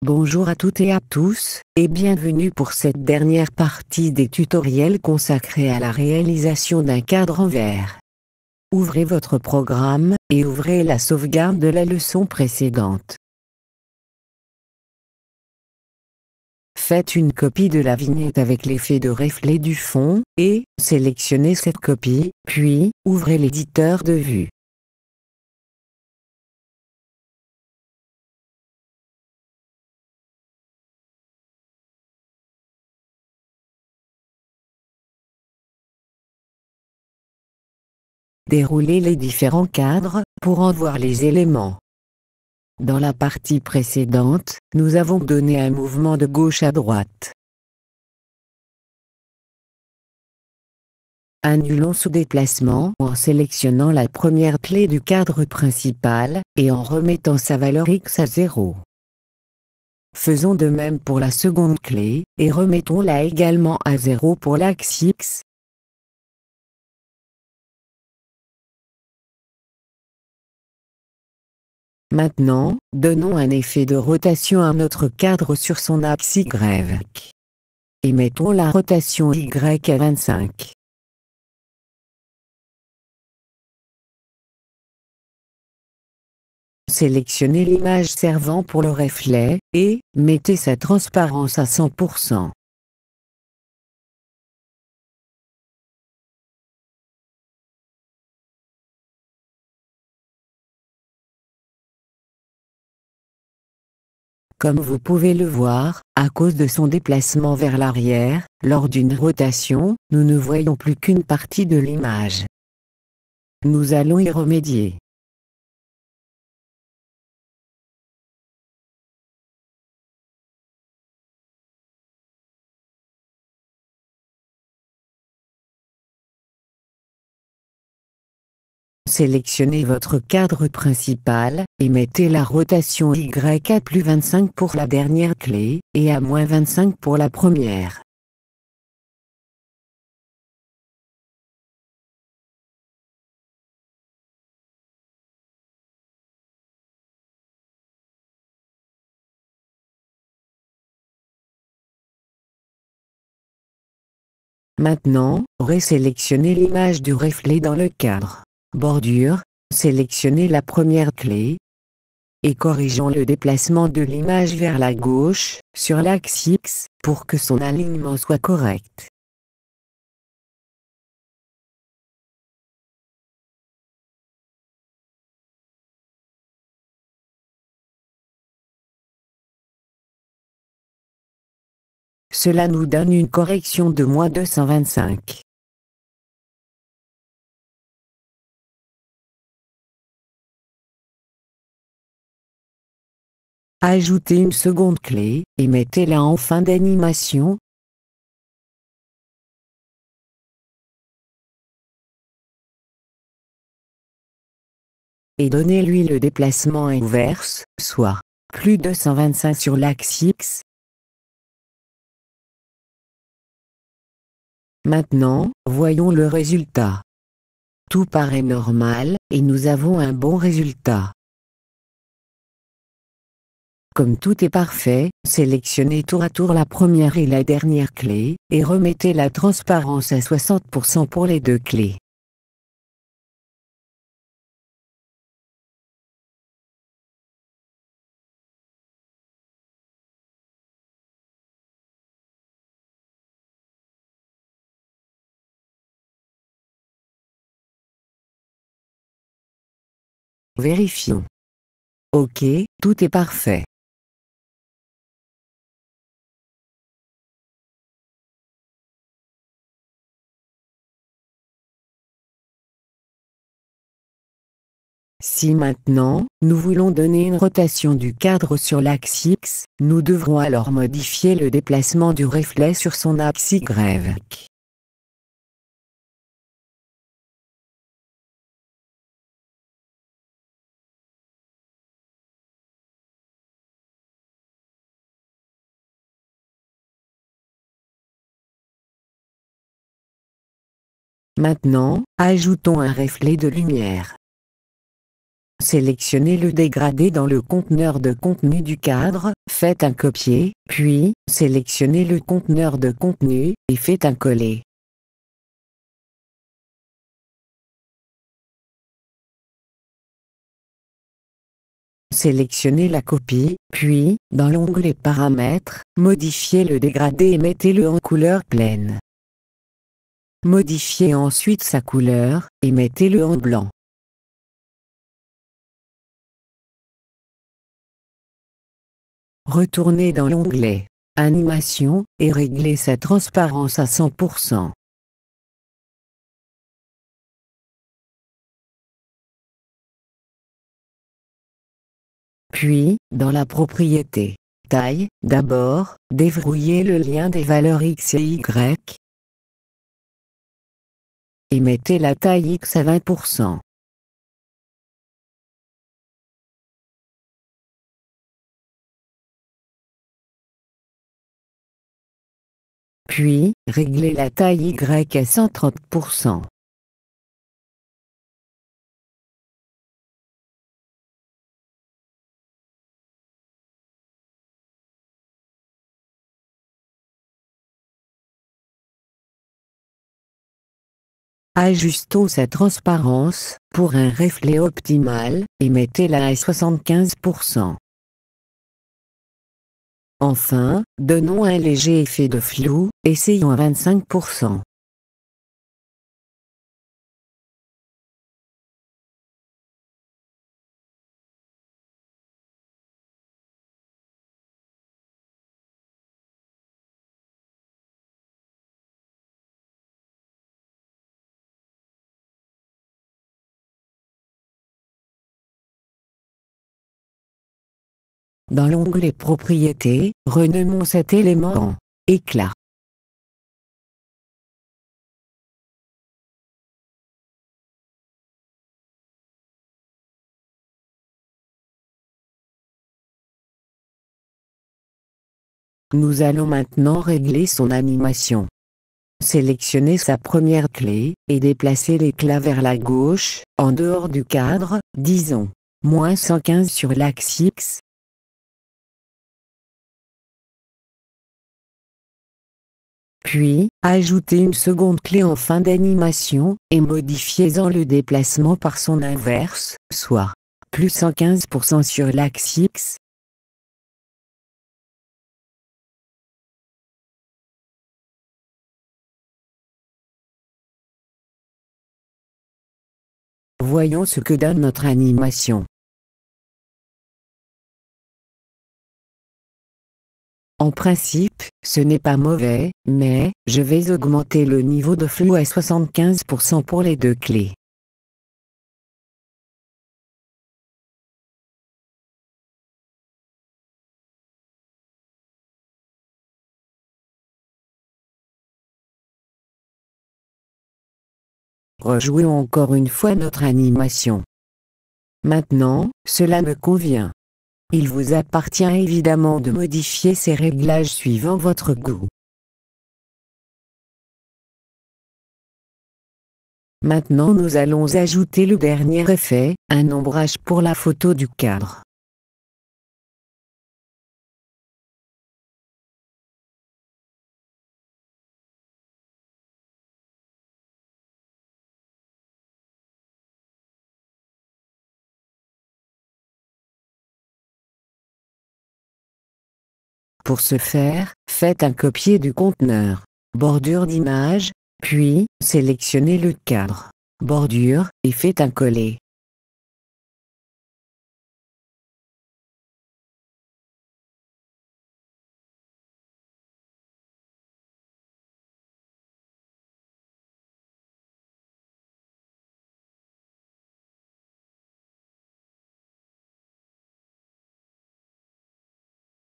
Bonjour à toutes et à tous, et bienvenue pour cette dernière partie des tutoriels consacrés à la réalisation d'un cadre en verre. Ouvrez votre programme, et ouvrez la sauvegarde de la leçon précédente. Faites une copie de la vignette avec l'effet de reflet du fond, et sélectionnez cette copie, puis, ouvrez l'éditeur de vue. Déroulez les différents cadres, pour en voir les éléments. Dans la partie précédente, nous avons donné un mouvement de gauche à droite. Annulons ce déplacement en sélectionnant la première clé du cadre principal, et en remettant sa valeur X à 0. Faisons de même pour la seconde clé, et remettons-la également à 0 pour l'axe X. Maintenant, donnons un effet de rotation à notre cadre sur son axe Y. Et mettons la rotation Y à 25. Sélectionnez l'image servant pour le reflet, et mettez sa transparence à 100%. Comme vous pouvez le voir, à cause de son déplacement vers l'arrière, lors d'une rotation, nous ne voyons plus qu'une partie de l'image. Nous allons y remédier. Sélectionnez votre cadre principal, et mettez la rotation Y à plus 25 pour la dernière clé, et à moins 25 pour la première. Maintenant, resélectionnez l'image du reflet dans le cadre. Bordure, sélectionnez la première clé, et corrigeons le déplacement de l'image vers la gauche, sur l'axe X, pour que son alignement soit correct. Cela nous donne une correction de moins 225. Ajoutez une seconde clé, et mettez-la en fin d'animation. Et donnez-lui le déplacement inverse, soit plus 225 sur l'axe X. Maintenant, voyons le résultat. Tout paraît normal, et nous avons un bon résultat. Comme tout est parfait, sélectionnez tour à tour la première et la dernière clé, et remettez la transparence à 60% pour les deux clés. Vérifions. OK, tout est parfait. Si maintenant, nous voulons donner une rotation du cadre sur l'axe X, nous devrons alors modifier le déplacement du reflet sur son axe Y. Maintenant, ajoutons un reflet de lumière. sélectionnez le dégradé dans le conteneur de contenu du cadre, faites un copier, puis, sélectionnez le conteneur de contenu, et faites un coller. Sélectionnez la copie, puis, dans l'onglet Paramètres, modifiez le dégradé et mettez-le en couleur pleine. Modifiez ensuite sa couleur, et mettez-le en blanc. Retournez dans l'onglet Animation, et réglez sa transparence à 100%. Puis, dans la propriété Taille, d'abord, déverrouillez le lien des valeurs X et Y, et mettez la taille X à 20%. Puis, réglez la taille Y à 130%. Ajustons sa transparence, pour un reflet optimal, et mettez-la à 75%. Enfin, donnons un léger effet de flou, essayons à 25%. Dans l'onglet Propriétés, renommons cet élément en éclat. Nous allons maintenant régler son animation. Sélectionnez sa première clé, et déplacez l'éclat vers la gauche, en dehors du cadre, disons, -115 sur l'axe X. Puis, ajoutez une seconde clé en fin d'animation, et modifiez-en le déplacement par son inverse, soit +115% sur l'axe X. Voyons ce que donne notre animation. En principe, ce n'est pas mauvais, mais, je vais augmenter le niveau de flou à 75% pour les deux clés. Rejouons encore une fois notre animation. Maintenant, cela me convient. Il vous appartient évidemment de modifier ces réglages suivant votre goût. Maintenant nous allons ajouter le dernier effet, un ombrage pour la photo du cadre. Pour ce faire, faites un copier du conteneur, bordure d'image, puis, sélectionnez le cadre, bordure, et faites un coller.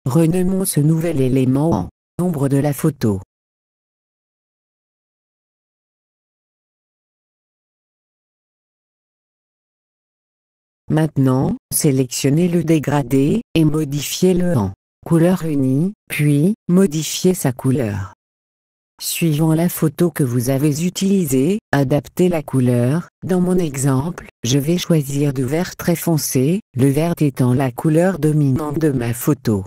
Renommons ce nouvel élément en ombre de la photo. Maintenant, sélectionnez le dégradé, et modifiez-le en couleur unie, puis, modifiez sa couleur. Suivant la photo que vous avez utilisée, adaptez la couleur. Dans mon exemple, je vais choisir du vert très foncé, le vert étant la couleur dominante de ma photo.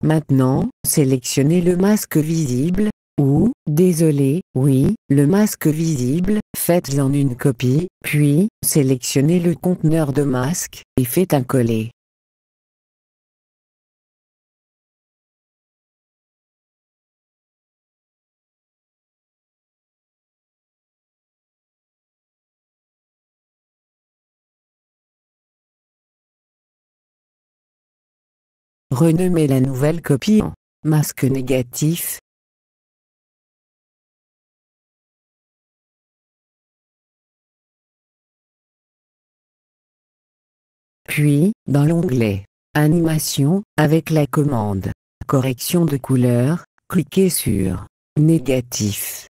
Maintenant, sélectionnez le masque visible, ou, désolé, oui, le masque visible, faites-en une copie, puis, sélectionnez le conteneur de masque, et faites un coller. Renommez la nouvelle copie en masque négatif. Puis, dans l'onglet Animation, avec la commande Correction de couleur, cliquez sur Négatif.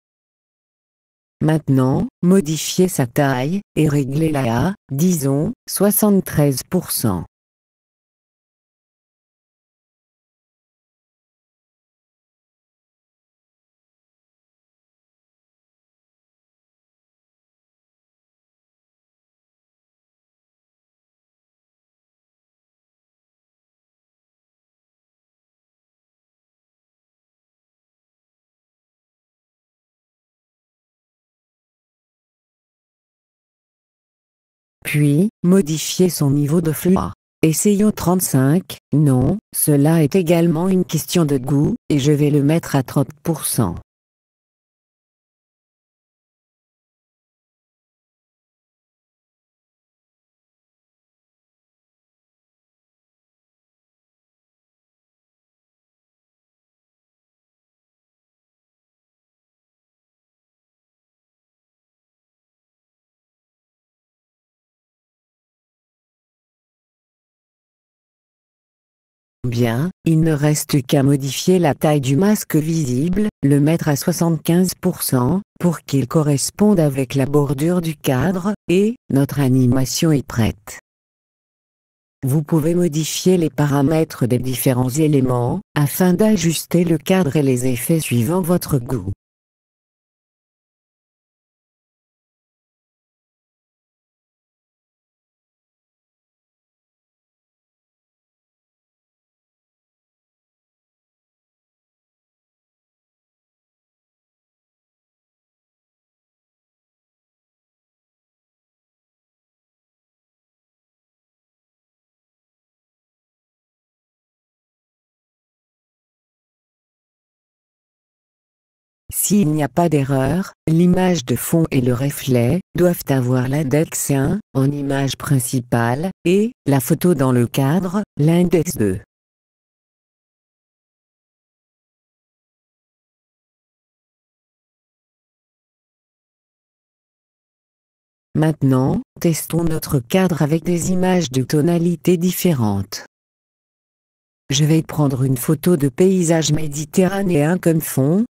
Maintenant, modifiez sa taille, et réglez-la à, disons, 73%. Puis, modifiez son niveau de froid. Essayons 35, non, cela est également une question de goût, et je vais le mettre à 30%. Bien, il ne reste qu'à modifier la taille du masque visible, le mettre à 75%, pour qu'il corresponde avec la bordure du cadre, et notre animation est prête. Vous pouvez modifier les paramètres des différents éléments, afin d'ajuster le cadre et les effets suivant votre goût. S'il n'y a pas d'erreur, l'image de fond et le reflet doivent avoir l'index 1 en image principale, et la photo dans le cadre, l'index 2. Maintenant, testons notre cadre avec des images de tonalités différentes. Je vais prendre une photo de paysage méditerranéen comme fond.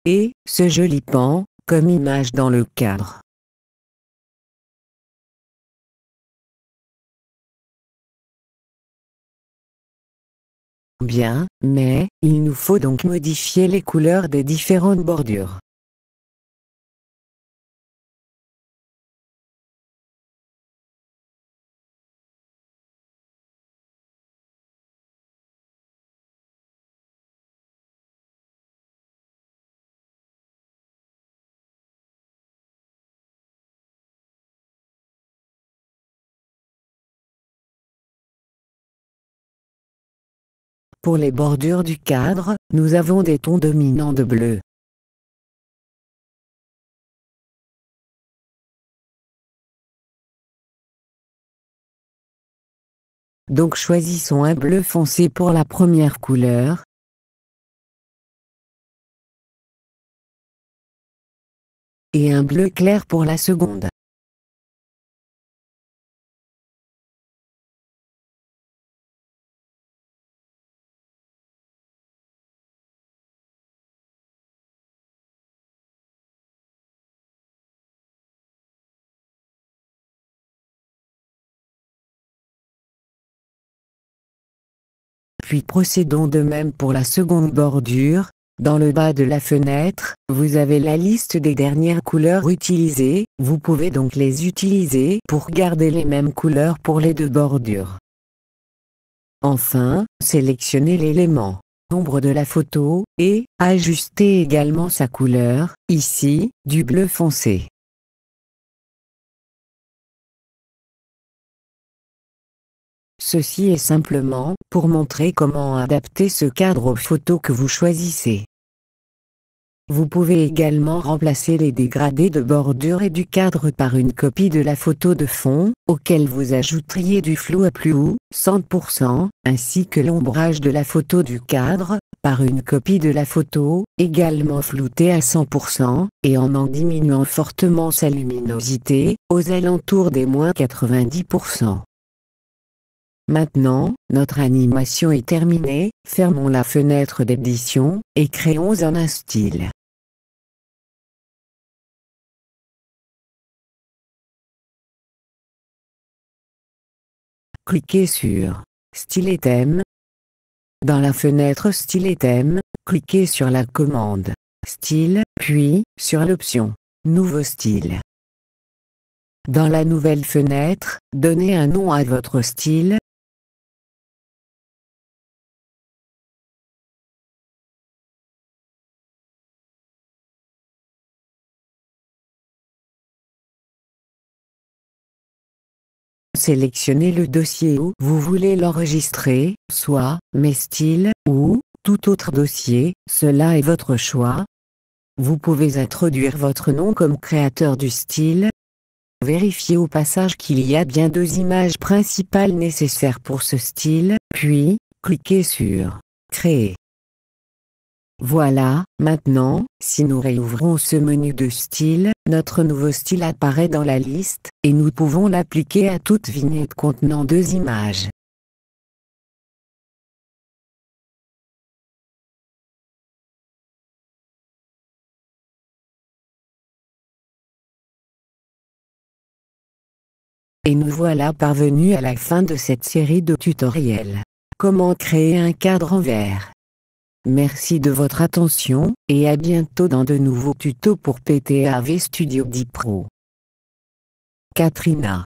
Et, ce joli pan, comme image dans le cadre. Bien, mais, il nous faut donc modifier les couleurs des différentes bordures. Pour les bordures du cadre, nous avons des tons dominants de bleu. Donc choisissons un bleu foncé pour la première couleur. Et un bleu clair pour la seconde. Puis procédons de même pour la seconde bordure. Dans le bas de la fenêtre, vous avez la liste des dernières couleurs utilisées, vous pouvez donc les utiliser pour garder les mêmes couleurs pour les deux bordures. Enfin, sélectionnez l'élément ombre de la photo, et ajustez également sa couleur, ici, du bleu foncé. Ceci est simplement pour montrer comment adapter ce cadre aux photos que vous choisissez. Vous pouvez également remplacer les dégradés de bordure et du cadre par une copie de la photo de fond, auquel vous ajouteriez du flou à plus haut, 100%, ainsi que l'ombrage de la photo du cadre, par une copie de la photo, également floutée à 100%, et en diminuant fortement sa luminosité, aux alentours des -90%. Maintenant, notre animation est terminée, fermons la fenêtre d'édition, et créons un style. Cliquez sur Style et thème. Dans la fenêtre Style et thème, cliquez sur la commande Style, puis sur l'option Nouveau style. Dans la nouvelle fenêtre, donnez un nom à votre style. Sélectionnez le dossier où vous voulez l'enregistrer, soit Mes styles ou tout autre dossier, cela est votre choix. Vous pouvez introduire votre nom comme créateur du style. Vérifiez au passage qu'il y a bien 2 images principales nécessaires pour ce style, puis, cliquez sur Créer. Voilà, maintenant, si nous réouvrons ce menu de style, notre nouveau style apparaît dans la liste, et nous pouvons l'appliquer à toute vignette contenant 2 images. Et nous voilà parvenus à la fin de cette série de tutoriels. Comment créer un cadre en verre. Merci de votre attention, et à bientôt dans de nouveaux tutos pour PTAV Studio 10 Pro. Katrina.